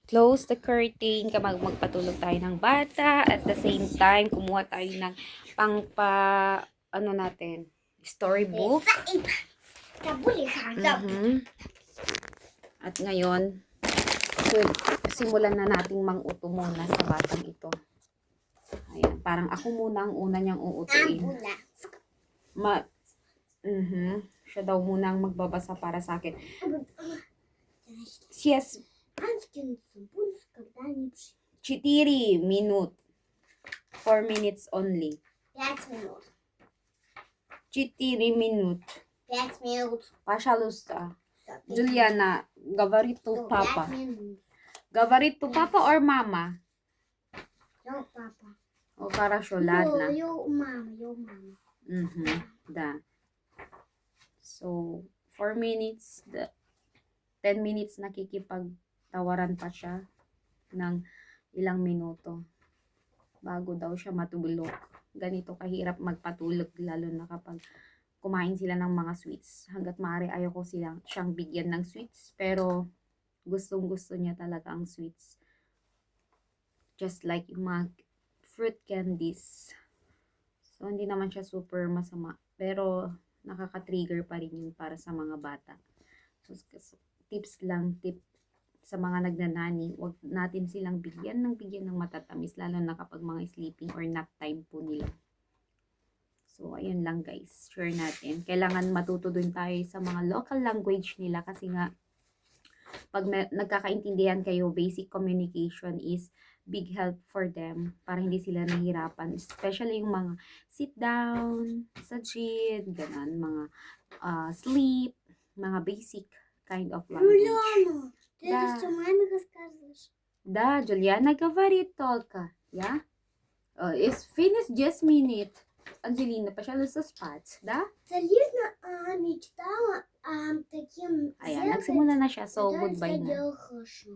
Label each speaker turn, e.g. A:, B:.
A: close the curtain kapag magpatulog tayo ng bata. At the same time, kumuha tayo ng ano natin, storybook. At ngayon, simulan na nating mang-uto muna sa batang ito. Ayan, parang ako muna ang una niyang uutuin. Siya daw muna ang magbabasa para sa akin. Yes. 4 minut. 4 minutes only.
B: 5 минут.
A: 4 минут.
B: 5 минут.
A: Пожалуйста. Juliana, говорит to papa.
B: 5 минут.
A: Говорит to papa or mama?
B: Yo, папа.
A: Oh, хорошо, ладно.
B: Yo, мама, yo, мама.
A: Да. So, 4 minutes, 10 minutes nakikipagtawaran pa siya ng ilang minuto bago daw siya matulog. Ganito kahirap magpatulog lalo na kapag kumain sila ng mga sweets. Hanggat maaari ayoko siyang bigyan ng sweets, pero gustong-gusto niya talaga ang sweets. Just like yung mga fruit candies. So, hindi naman siya super masama, pero nakaka-trigger pa rin yun para sa mga bata. So, tip sa mga nagnanani, wag natin silang bigyan ng matatamis, lalo na kapag mga sleeping or nap time po nila. So, ayun lang guys, share natin. Kailangan matuto din tayo sa mga local language nila kasi nga, pag nagkakaintindihan kayo, basic communication is big help for them para hindi sila nahihirapan. Especially yung mga sit down, sajid, ganun, mga sleep, mga basic kind of language.
B: Juliana, ты это все маме рассказываешь?
A: Да, Juliana говорит только. Я? It's finished just minute. Ангелина, пожалуйста, спать, да?
B: Залезно мечтала таким
A: Ayan, nagsimula na siya. So,
B: да,
A: goodbye
B: всё
A: na.
B: дело хорошо.